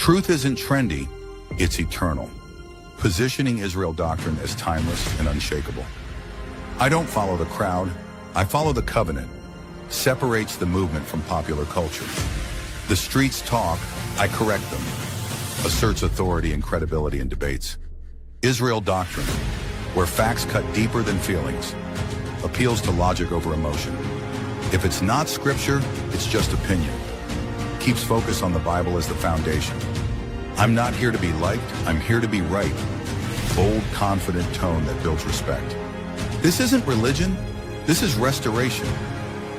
Truth isn't trendy, it's eternal, positioning Israel doctrine as timeless and unshakable. I don't follow the crowd, I follow the covenant. Separates the movement from popular culture. The streets talk, I correct them. Asserts authority and credibility in debates. Israel doctrine, where facts cut deeper than feelings. Appeals to logic over emotion. If it's not scripture, it's just opinion. Keeps focus on the Bible as the foundation. I'm not here to be liked, I'm here to be right. Bold, confident tone that builds respect. This isn't religion, this is restoration.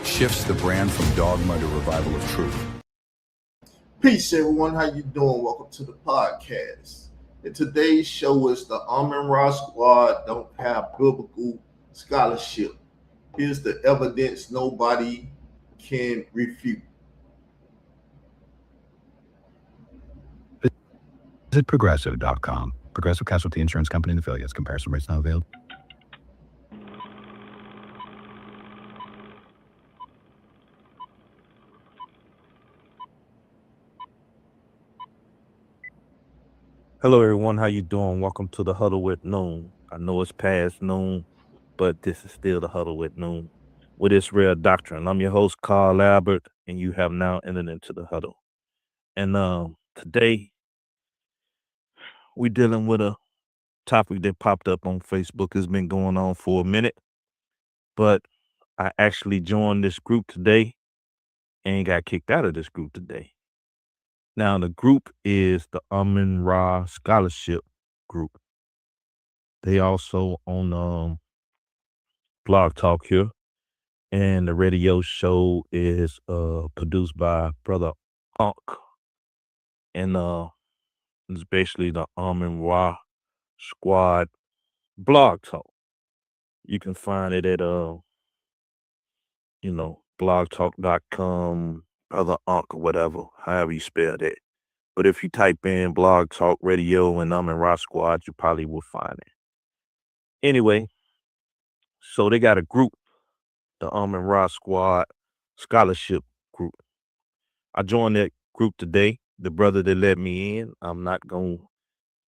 Shifts the brand from dogma to revival of truth. Peace, everyone. How you doing? Welcome to the podcast. And today's show is the Amun-Ra Squad don't have biblical scholarship. Here's the evidence nobody can refute. Visit progressive.com. Progressive Casualty Insurance Company and affiliates. Comparison rates not available. Hello, everyone. How you doing? Welcome to the Huddle with Noon. I know it's past noon, but this is still the Huddle with Noon with Israel Doctrine. I'm your host, Carl Albert, and you have now entered into the Huddle. And today, we're dealing with a topic that popped up on Facebook. It's been going on for a minute, but I actually joined this group today and got kicked out of this group today. Now, the group is the Amun-Ra Scholarship Group. They also on Blog Talk here, and the radio show is produced by Brother Unk, and it's basically the Amun-Ra Squad Blog Talk. You can find it at blogtalk.com, Brother Unk, or whatever, however you spell that. But if you type in Blog Talk Radio and Amun-Ra Squad, you probably will find it. Anyway, so they got a group, the Amun-Ra Squad Scholarship Group. I joined that group today. The brother that let me in, I'm not going to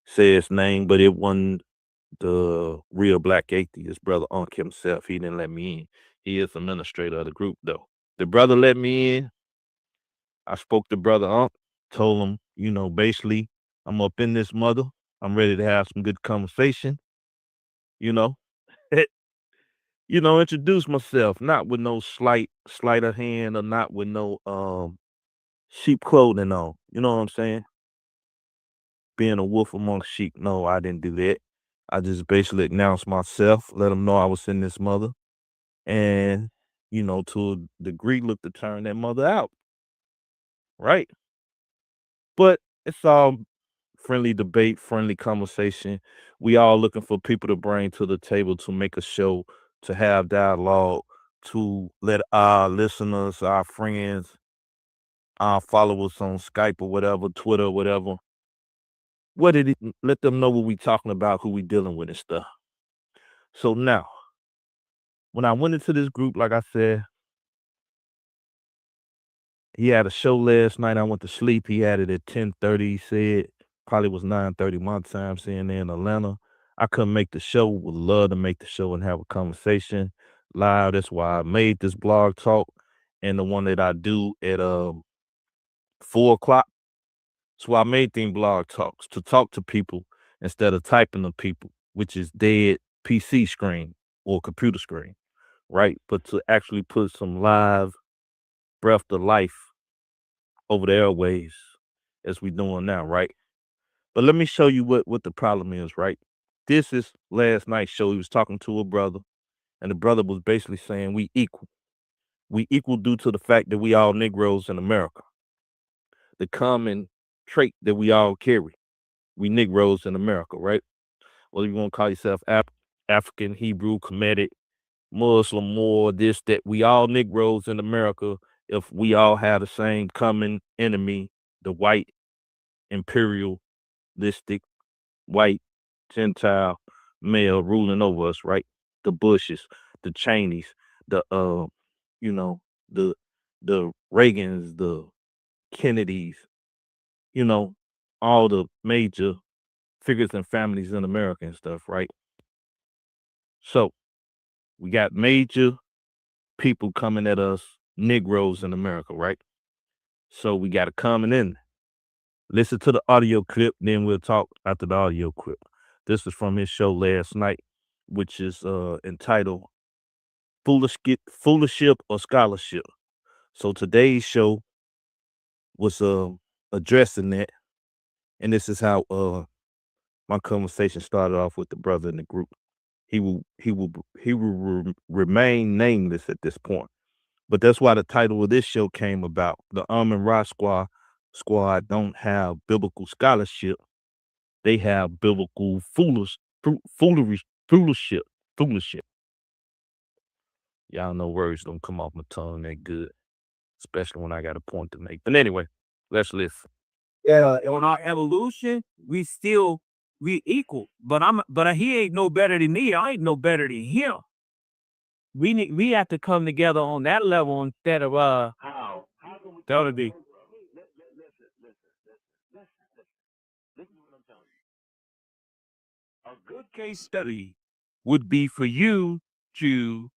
say his name, but it wasn't the real black atheist, Brother Unk himself. He didn't let me in. He is administrator of the group, though. The brother let me in. I spoke to Brother Unk, told him, basically, I'm up in this mother. I'm ready to have some good conversation, introduce myself, not with no sleight of hand or not with no sheep clothing on. You know what I'm saying? Being a wolf amongst sheep. No, I didn't do that. I just basically announced myself, let them know I was in this mother, and, to a degree, look to turn that mother out. Right? But it's all friendly debate, friendly conversation. We all looking for people to bring to the table to make a show, to have dialogue, to let our listeners, our friends, our followers on Skype or whatever, Twitter or whatever, let them know what we talking about, who we dealing with and stuff. So now, when I went into this group, like I said, he had a show last night. I went to sleep. He had it at 10:30. He said probably was 9:30 my time, seeing there in Atlanta. I couldn't make the show. Would love to make the show and have a conversation live. That's why I made this blog talk and the one that I do at 4:00. So I made these blog talks to talk to people instead of typing to people, which is dead PC screen or computer screen, right? But to actually put some live breath to life over the airways as we doing now, right? But let me show you what the problem is, right? This is last night's show. He was talking to a brother, and the brother was basically saying we equal. We equal due to the fact that we all Negroes in America. The common trait that we all carry. We Negroes in America, right? Whether you want to call yourself African, Hebrew, Kemetic, Muslim, or this, that, we all Negroes in America if we all have the same common enemy, the white imperialistic white Gentile male ruling over us, right? The Bushes, the Cheneys, the the Reagans, the Kennedys, all the major figures and families in America and stuff, right? So we got major people coming at us, Negroes in America, right? So we got to come in, listen to the audio clip, then we'll talk after the audio clip. This was from his show last night, which is entitled Fooliship or Scholarship. So today's show was addressing that, and this is how my conversation started off with the brother in the group. He will remain nameless at this point, but that's why the title of this show came about. The Ra squad don't have biblical scholarship; they have biblical fooliship. Y'all know words don't come off my tongue that good, especially when I got a point to make. But anyway, let's listen. On our evolution, we equal. But he ain't no better than me. I ain't no better than him. We have to come together on that level instead of theology. A good case study would be for you to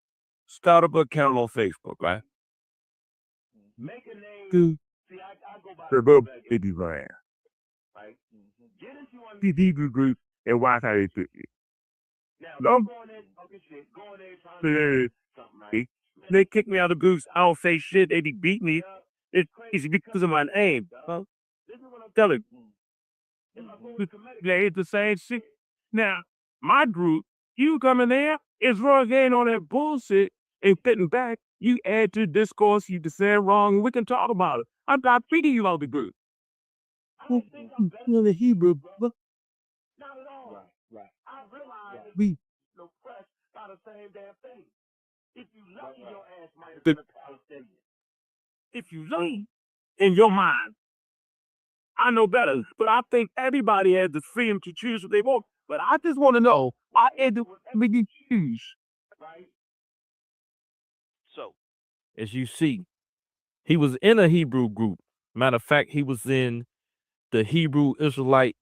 start up an account on Facebook, right? Make a name. See, I go by the brand. Right? Get into one of these Hebrew groups and watch how they fit you. Now, go in there, something, right? They kick me out of groups. I don't say shit. They beat me. It's crazy because of my name. Huh? Tell it. They ain't the same shit. Now, my group, you come in there, it's wrong again on that bullshit and fitting back. You add to discourse, you decide wrong, and we can talk about it. I'm not beating you out the group. The Hebrew, but not at all. Right. I realize we no press by the same damn thing. If you lucky, your ass might have been a Palestinian. If you lucky in your mind, I know better, but I think everybody has the freedom to choose what they want. But I just want to know why do you choose? Right. So, as you see, he was in a Hebrew group. Matter of fact, he was in the Hebrew Israelite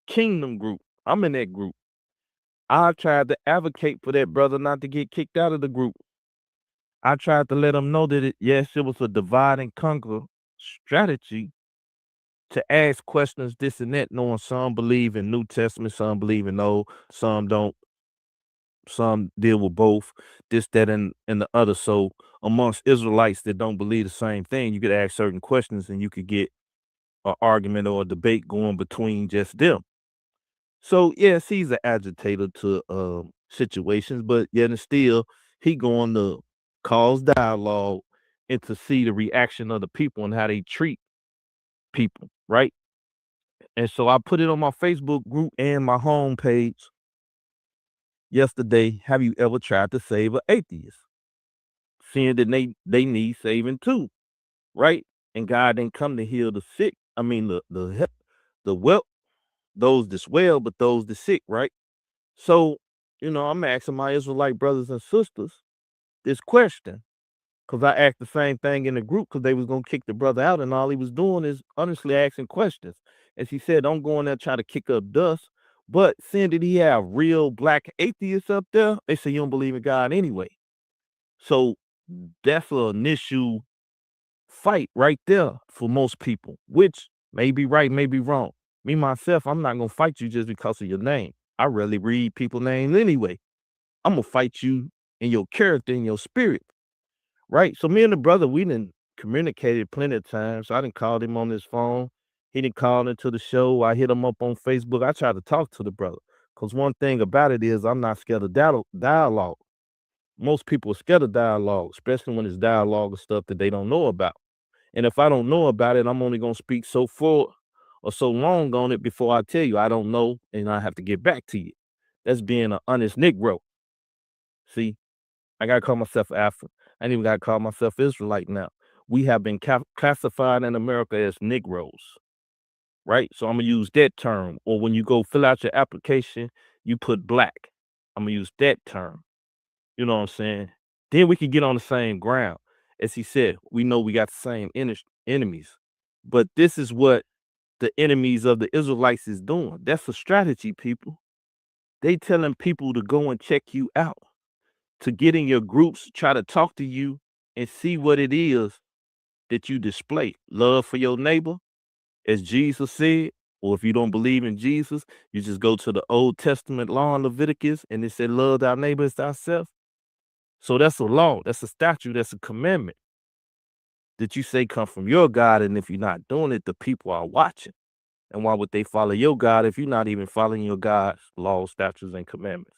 Kingdom group. I'm in that group. I tried to advocate for that brother not to get kicked out of the group. I tried to let him know that it was a divide and conquer strategy to ask questions, this and that, knowing some believe in New Testament, some believe in Old, some don't. Some deal with both, this, that, and the other. So amongst Israelites that don't believe the same thing, you could ask certain questions and you could get an argument or a debate going between just them. So yes, he's an agitator to situations, but yet and still he going to cause dialogue and to see the reaction of the people and how they treat people, right? And so I put it on my Facebook group and my homepage yesterday. Have you ever tried to save an atheist? Seeing that they need saving too, right? And God didn't come to heal the sick. I mean the well, those that's well, but those that's sick, right? So, I'm asking my Israelite brothers and sisters this question. Cause I asked the same thing in the group because they was gonna kick the brother out, and all he was doing is honestly asking questions. As he said, don't go in there try to kick up dust. But seeing that he have real black atheists up there, they say you don't believe in God anyway. So that's an initial fight right there for most people, which may be right, may be wrong. Me myself, I'm not gonna fight you just because of your name. I rarely read people's names anyway. I'm gonna fight you in your character, in your spirit. Right. So me and the brother, we didn't communicated plenty of times. I didn't call him on his phone. He didn't call into the show. I hit him up on Facebook. I tried to talk to the brother. Because one thing about it is I'm not scared of dialogue. Most people are scared of dialogue, especially when it's dialogue of stuff that they don't know about. And if I don't know about it, I'm only gonna speak so full or so long on it before I tell you I don't know and I have to get back to you. That's being an honest Negro. See? I gotta call myself African. I ain't even gotta call myself Israelite now. We have been classified in America as Negroes, right? So I'm gonna use that term. Or when you go fill out your application, you put black. I'm gonna use that term. You know what I'm saying? Then we can get on the same ground. As he said, we know we got the same enemies. But this is what the enemies of the Israelites is doing. That's a strategy, people. They telling people to go and check you out, to get in your groups, try to talk to you and see what it is that you display. Love for your neighbor, as Jesus said, or if you don't believe in Jesus, you just go to the Old Testament law in Leviticus and it said, love thy neighbor as thyself. So that's a law, that's a statute, that's a commandment that you say come from your God. And if you're not doing it, the people are watching. And why would they follow your God if you're not even following your God's laws, statutes, and commandments?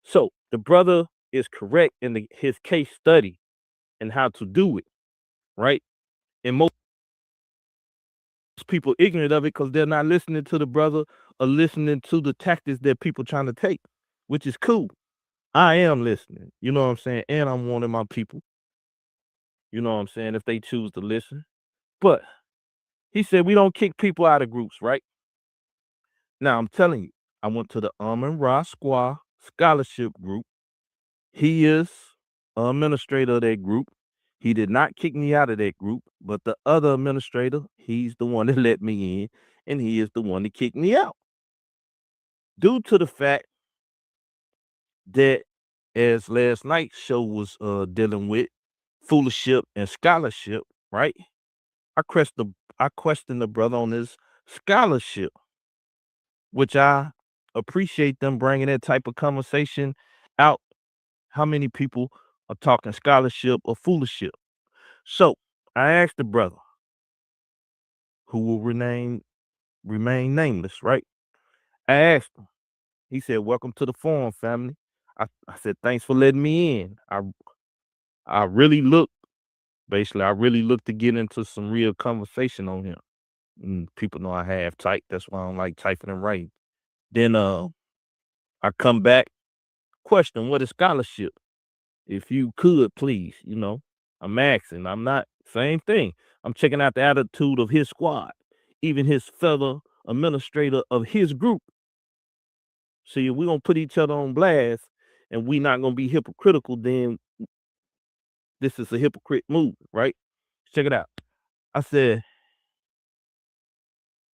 So the brother is correct in his case study and how to do it, right? And most people ignorant of it because they're not listening to the brother or listening to the tactics that people trying to take, which is cool. I am listening, you know what I'm saying? And I'm wanting my people, you know what I'm saying, if they choose to listen. But he said we don't kick people out of groups, right? Now I'm telling you, I went to the Ra Squaw Scholarship Group. He is an administrator of that group. He did not kick me out of that group, but the other administrator, he's the one that let me in, and he is the one that kicked me out. Due to the fact that, as last night's show was dealing with foolishship and scholarship, right? I questioned the brother on his scholarship, which I appreciate them bringing that type of conversation out. How many people are talking scholarship or foolishship? So I asked the brother, who will remain nameless, right? I asked him. He said, "Welcome to the forum, family." I said, "Thanks for letting me in." I really looked, basically, I really looked to get into some real conversation on him. And people know I have type. That's why I don't like typing and writing. Then I come back, question, what is scholarship? If you could, please, I'm asking. I'm not, same thing. I'm checking out the attitude of his squad, even his fellow administrator of his group. See, if we're going to put each other on blast and we not going to be hypocritical, then this is a hypocrite move, right? Check it out. I said,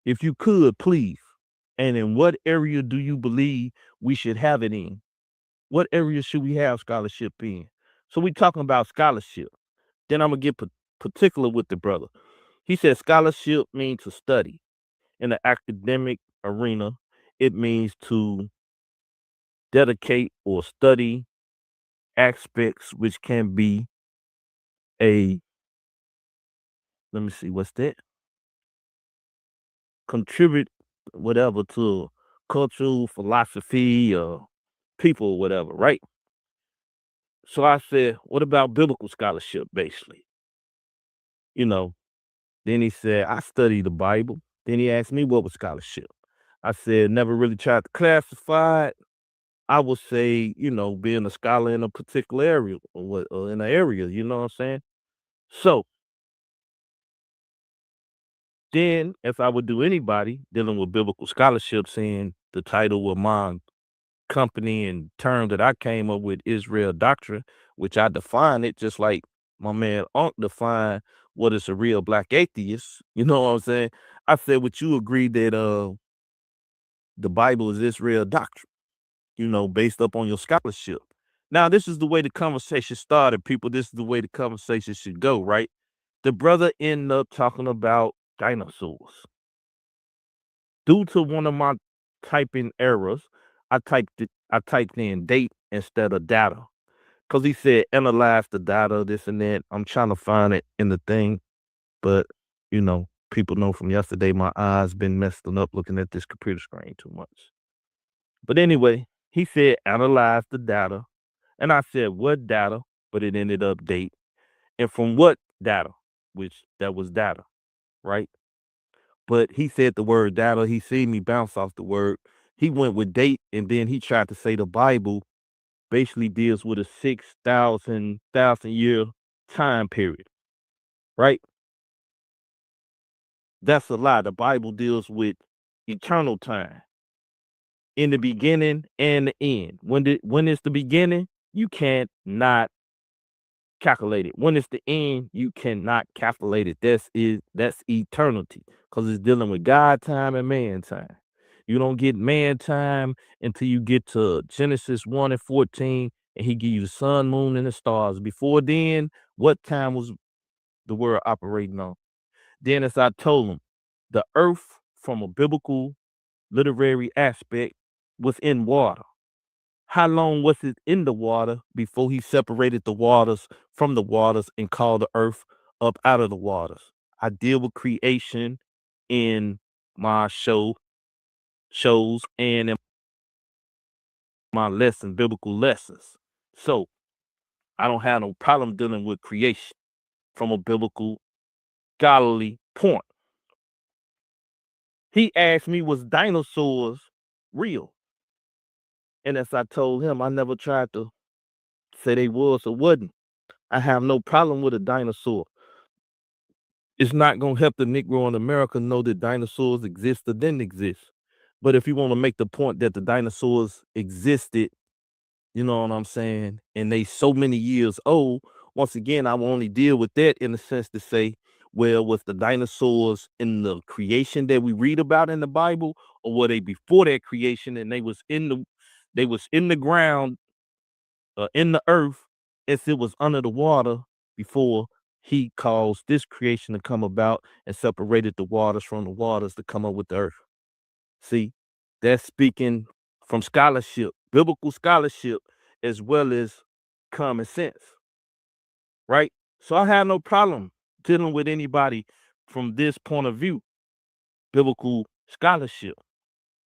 if you could, please, and in what area do you believe we should have it in? What area should we have scholarship in? So we talking about scholarship. Then I'm going to get particular with the brother. He said scholarship means to study. In the academic arena, it means to dedicate or study aspects which can be let me see, what's that? Contribute whatever to cultural philosophy or people or whatever, right? So I said, what about biblical scholarship, basically? Then he said, I study the Bible. Then he asked me what was scholarship. I said, never really tried to classify it. I would say, being a scholar in a particular area or in an area, you know what I'm saying? So then, if I would do anybody dealing with biblical scholarship, saying the title of my company and term that I came up with, Israel Doctrine, which I define it just like my man Unc defined what is a real black atheist. You know what I'm saying? I said, would you agree that the Bible is Israel Doctrine? Based up on your scholarship. Now, this is the way the conversation started, people. This is the way the conversation should go, right? The brother ended up talking about dinosaurs. Due to one of my typing errors, I typed in date instead of data. Because he said analyze the data, this and that. I'm trying to find it in the thing. But, people know from yesterday my eyes been messing up looking at this computer screen too much. But anyway, he said analyze the data. And I said, what data? But it ended up date. And from what data? Which that was data, right? But he said the word data. He seen me bounce off the word. He went with date, and then he tried to say the Bible basically deals with a 6,000 year time period, right? That's a lie. The Bible deals with eternal time, in the beginning and the end. When is the beginning? You can't not calculate it. When it's the end, you cannot calculate it. That's eternity, because it's dealing with God time and man time. You don't get man time until you get to Genesis 1 and 14, and he give you the sun, moon, and the stars. Before then, what time was the world operating on? Then, as I told him, the earth, from a biblical literary aspect, was in water. How long was it in the water before he separated the waters from the waters and called the earth up out of the waters? I deal with creation in my shows and in my biblical lessons. So I don't have no problem dealing with creation from a biblical scholarly point. He asked me, was dinosaurs real? And as I told him, I never tried to say they was or wasn't. I have no problem with a dinosaur. It's not going to help the Negro in America know that dinosaurs exist or didn't exist. But if you want to make the point that the dinosaurs existed, you know what I'm saying, and they so many years old, once again, I will only deal with that in the sense to say, well, was the dinosaurs in the creation that we read about in the Bible, or were they before that creation and they was in the ground, in the earth, as it was under the water before he caused this creation to come about and separated the waters from the waters to come up with the earth. See, that's speaking from scholarship, biblical scholarship, as well as common sense, right? So I have no problem dealing with anybody from this point of view, biblical scholarship,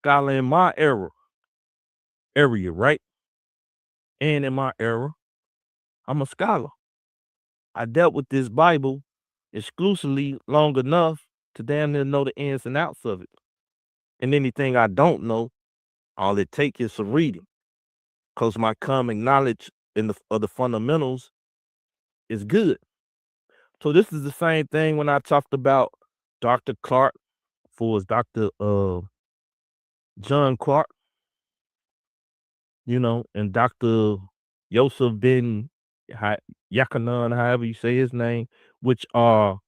scholar in my area, right? And in my era, I'm a scholar. I dealt with this Bible exclusively long enough to damn near know the ins and outs of it. And anything I don't know, all it takes is some reading, because my common knowledge of the fundamentals is good. So this is the same thing when I talked about Dr. Clark for Dr. John Clark, and Dr. Yosef bin Yakanan, however you say his name, which are,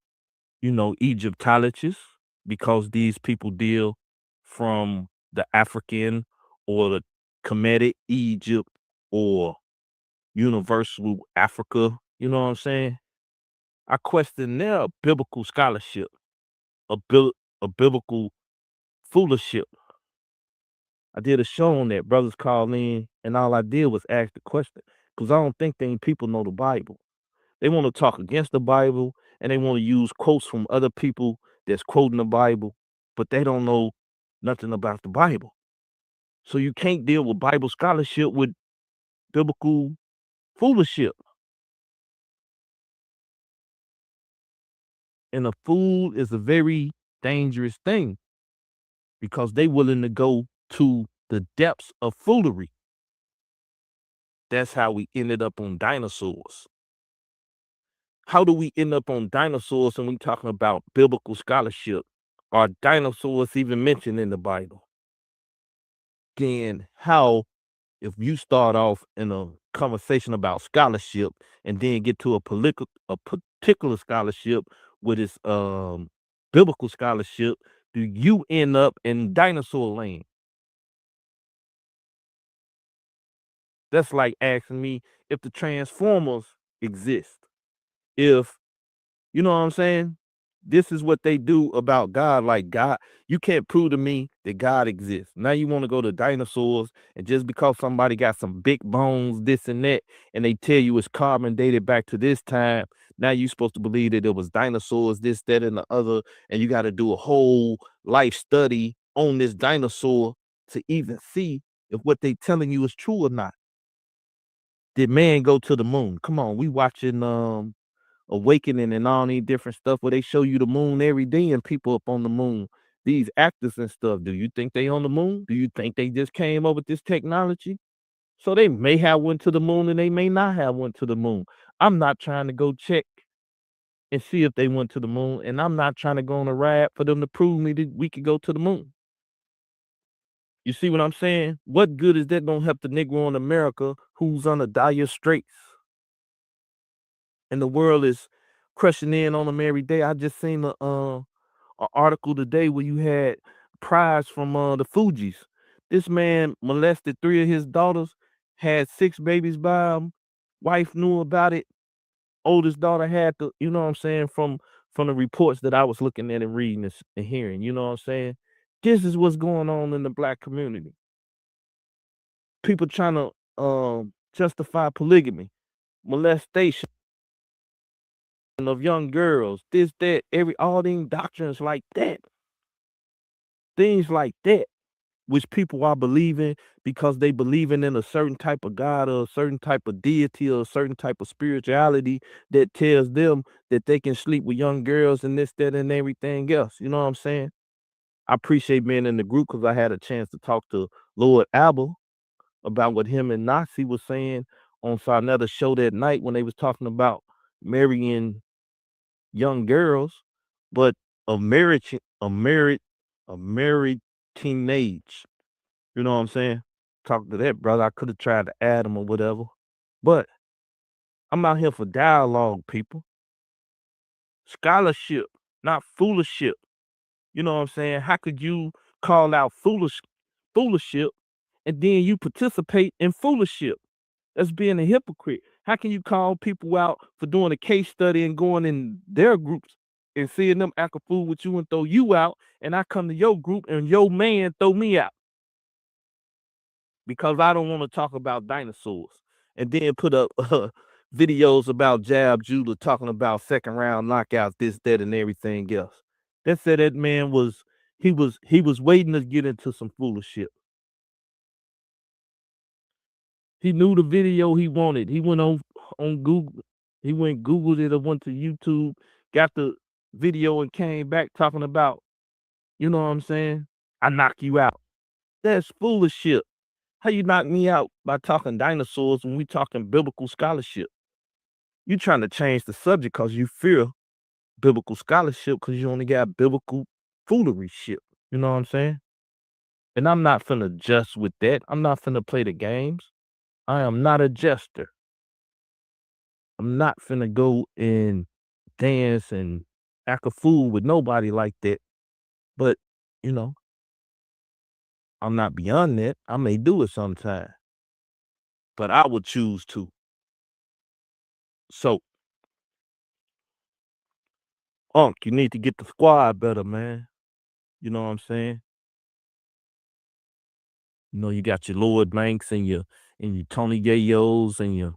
Egyptologists, because these people deal from the African or the Kemetic Egypt or universal Africa, you know what I'm saying? I question their biblical scholarship, a biblical fooliship. I did a show on that. Brothers called in, and all I did was ask the question, because I don't think people know the Bible. They want to talk against the Bible, and they want to use quotes from other people that's quoting the Bible, but they don't know nothing about the Bible. So you can't deal with Bible scholarship with biblical fooliship. And a fool is a very dangerous thing, because they willing to go to the depths of foolery. That's how we ended up on dinosaurs. How do we end up on dinosaurs when we talking about biblical scholarship? Are dinosaurs even mentioned in the Bible? Then how, if you start off in a conversation about scholarship and then get to a particular scholarship with its biblical scholarship, do you end up in dinosaur land? That's like asking me if the Transformers exist. If, you know what I'm saying? This is what they do about God. Like, God, you can't prove to me that God exists. Now you want to go to dinosaurs, and just because somebody got some big bones, this and that, and they tell you it's carbon dated back to this time, now you're supposed to believe that it was dinosaurs, this, that, and the other, and you got to do a whole life study on this dinosaur to even see if what they telling you is true or not. Did man go to the moon? Come on, we watching Awakening and all these different stuff where they show you the moon every day and people up on the moon. These actors and stuff, do you think they on the moon? Do you think they just came up with this technology? So they may have went to the moon and they may not have went to the moon. I'm not trying to go check and see if they went to the moon, and I'm not trying to go on a ride for them to prove me that we could go to the moon. You see what I'm saying? What good is that gonna help the Negro in America who's on a dire straits? and the world is crushing in on them every day. I just seen a article today where you had prize from the Fugees. This man molested 3 of his daughters, had 6 babies by him. Wife knew about it. Oldest daughter had to, you know what I'm saying, from the reports that I was looking at and reading and hearing, you know what I'm saying? This is what's going on in the black community. People trying to justify polygamy, molestation of young girls, this, that, all these doctrines like that. Things like that, which people are believing because they believing in a certain type of God or a certain type of deity or a certain type of spirituality that tells them that they can sleep with young girls and this, that, and everything else. You know what I'm saying? I appreciate being in the group because I had a chance to talk to Lord Abel about what him and Nazi was saying on another show that night when they was talking about marrying young girls, but a married teenage. You know what I'm saying? Talk to that brother. I could have tried to add him or whatever. But I'm out here for dialogue, people. Scholarship, not foolishship. You know what I'm saying? How could you call out foolishship and then you participate in foolishship? That's being a hypocrite. How can you call people out for doing a case study and going in their groups and seeing them act a fool with you and throw you out, and I come to your group and your man throw me out because I don't want to talk about dinosaurs, and then put up videos about Jab Judah talking about second round knockouts, this, that, and everything else. That said, that man was waiting to get into some foolish shit. He knew the video he wanted. He went on Google. He went Googled it or went to YouTube, got the video and came back talking about, you know what I'm saying? I knock you out. That's foolish shit. How you knock me out by talking dinosaurs when we talking biblical scholarship? You trying to change the subject because you fear biblical scholarship because you only got biblical foolery shit. You know what I'm saying? And I'm not finna jest with that. I'm not finna play the games. I am not a jester. I'm not finna go and dance and act a fool with nobody like that. But, you know, I'm not beyond that. I may do it sometime. But I would choose to. So, Unc, you need to get the squad better, man. You know what I'm saying? You know, you got your Lord Banks and your Tony Yayos and your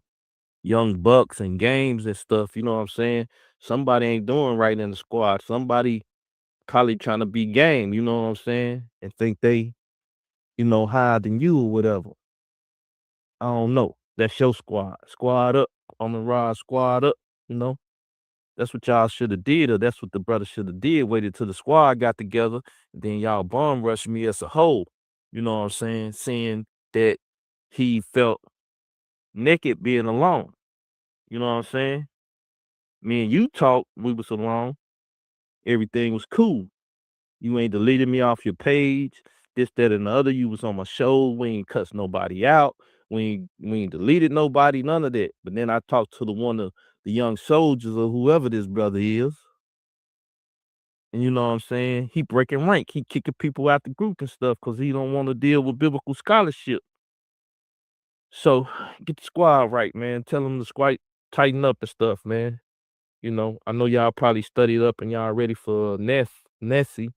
Young Bucks and games and stuff. You know what I'm saying? Somebody ain't doing right in the squad. Somebody probably trying to be game, you know what I'm saying? And think they, you know, higher than you or whatever. I don't know. That's your squad. Squad up. On the ride, squad up, you know. That's what y'all should have did, or that's what the brother should have did. Waited till the squad got together, and then y'all bomb rushed me as a whole. You know what I'm saying? Saying that he felt naked being alone. You know what I'm saying? Me and you talked, we was alone. Everything was cool. You ain't deleted me off your page, this, that, and the other. You was on my show. We ain't cussed nobody out. We ain't deleted nobody, none of that. But then I talked to one of the young soldiers or whoever this brother is. And you know what I'm saying? He breaking rank. He kicking people out the group and stuff because he don't want to deal with biblical scholarship. So get the squad right, man. Tell them to tighten up and stuff, man. You know, I know y'all probably studied up and y'all ready for Nasi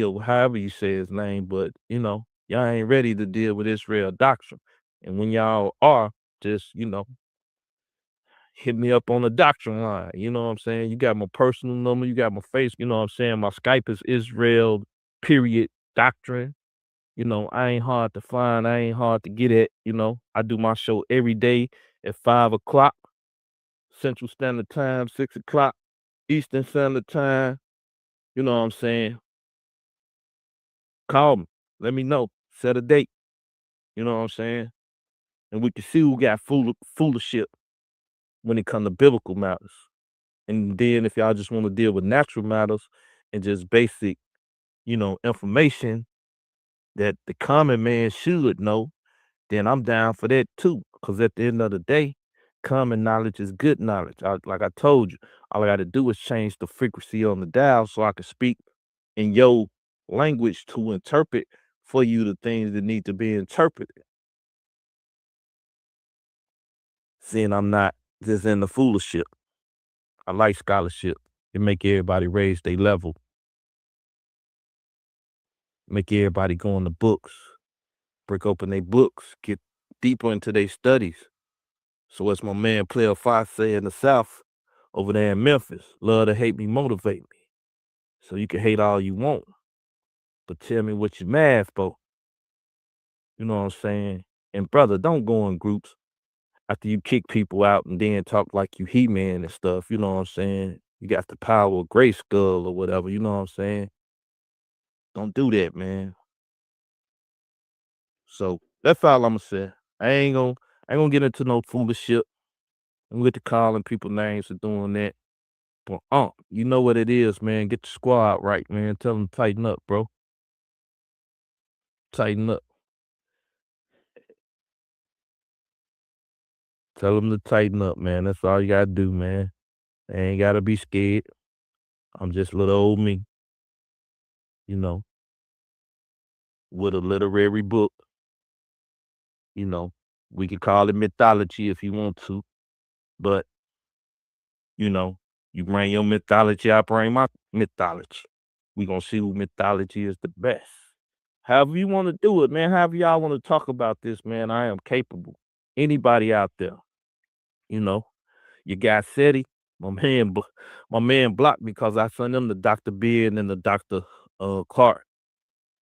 or however you say his name, but you know, y'all ain't ready to deal with Israel doctrine. And when y'all are, just, you know, hit me up on the doctrine line. You know what I'm saying? You got my personal number, you got my face, you know what I'm saying? My Skype is Israel period doctrine. You know, I ain't hard to find, I ain't hard to get at, you know. I do my show every day at 5 o'clock Central Standard Time, 6 o'clock Eastern Standard Time. You know what I'm saying? Call me. Let me know. Set a date. You know what I'm saying? And we can see who got foolishship when it comes to biblical matters. And then if y'all just want to deal with natural matters and just basic, you know, information that the common man should know, then I'm down for that too. Because at the end of the day, common knowledge is good knowledge. Like I told you, all I got to do is change the frequency on the dial so I can speak in your language to interpret for you the things that need to be interpreted. Seeing I'm not just in the fooliship. I like scholarship. It make everybody raise their level. Make everybody go in the books. Break open their books. Get deeper into their studies. So as my man Player Fox say in the South, over there in Memphis, love to hate me, motivate me. So you can hate all you want, but tell me what you mad for. You know what I'm saying? And brother, don't go in groups after you kick people out and then talk like you He-Man and stuff. You know what I'm saying? You got the power of Grayskull or whatever. You know what I'm saying? Don't do that, man. So that's all I'm gonna say. I ain't gonna get into no foolish shit. I'm get to calling people names and doing that. But you know what it is, man. Get the squad right, man. Tell them to tighten up, bro. Tighten up. Tell them to tighten up, man. That's all you gotta do, man. They ain't gotta be scared. I'm just little old me, you know, with a literary book. You know, we could call it mythology if you want to, but you know, you bring your mythology, I bring my mythology. We gonna see who mythology is the best. However you want to do it, man. However y'all want to talk about this, man. I am capable. Anybody out there, you know. You got SETI, my man blocked me because I sent him the Dr. Beard and the Dr. Clark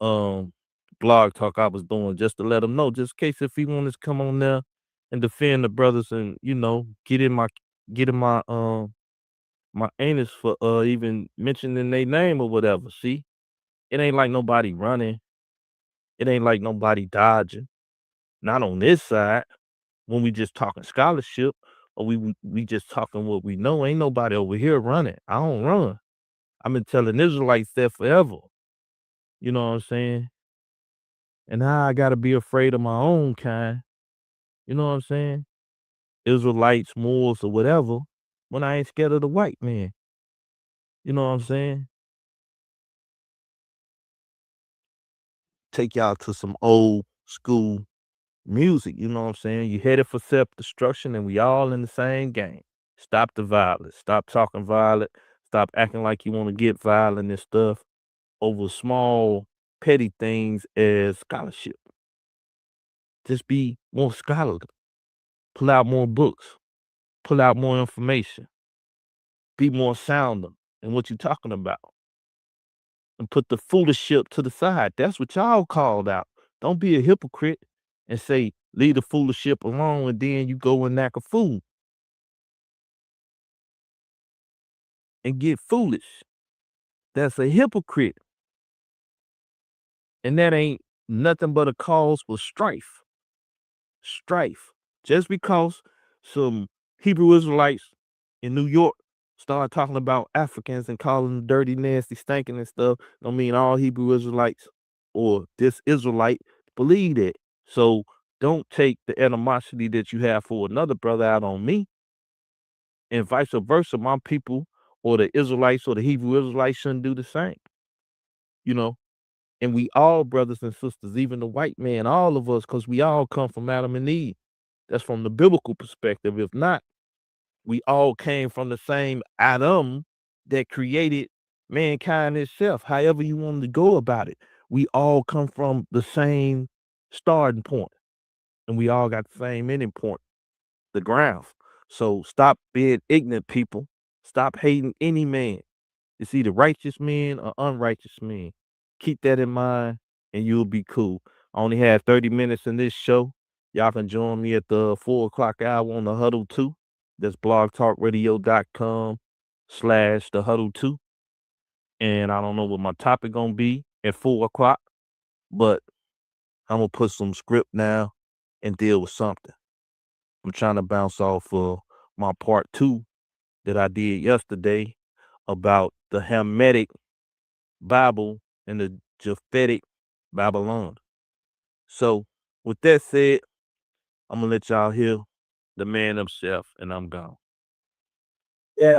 um blog talk I was doing just to let him know, just in case if he wanted to come on there and defend the brothers and get in my my anus for even mentioning their name or whatever. See, it ain't like nobody running, it ain't like nobody dodging. Not on this side. When we just talking scholarship or we just talking what we know, ain't nobody over here running. I don't run. I've been telling Israelites that forever. You know what I'm saying? And now I gotta be afraid of my own kind. You know what I'm saying? Israelites, Moors, or whatever, when I ain't scared of the white man. You know what I'm saying? Take y'all to some old school music. You know what I'm saying? You headed for self-destruction and we all in the same game. Stop the violence. Stop talking violent. Stop acting like you want to get violent and stuff over small, petty things as scholarship. Just be more scholarly. Pull out more books. Pull out more information. Be more sounder in what you're talking about. And put the foolishship to the side. That's what y'all called out. Don't be a hypocrite and say, leave the foolishship alone, and then you go and act a fool and get foolish. That's a hypocrite. And that ain't nothing but a cause for strife. Strife. Just because some Hebrew Israelites in New York start talking about Africans and calling them dirty, nasty, stinking and stuff, don't mean all Hebrew Israelites or this Israelite believe that. So don't take the animosity that you have for another brother out on me, and vice versa. My people or the Israelites or the Hebrew Israelites shouldn't do the same. You know, and we all brothers and sisters, even the white man, all of us, because we all come from Adam and Eve. That's from the biblical perspective. If not, we all came from the same Adam that created mankind itself. However you want to go about it, we all come from the same starting point, and we all got the same ending point, the ground. So stop being ignorant, people. Stop hating any man. It's either righteous men or unrighteous men. Keep that in mind and you'll be cool. I only had 30 minutes in this show. Y'all can join me at the 4 o'clock hour on the Huddle 2. That's blogtalkradio.com/the Huddle 2. And I don't know what my topic gonna be at 4 o'clock, but I'm gonna put some script now and deal with something. I'm trying to bounce off of my part 2 that I did yesterday about the Hamitic Bible and the Japhetic Babylon. So with that said, I'm gonna let y'all hear the man himself, and I'm gone. Yeah.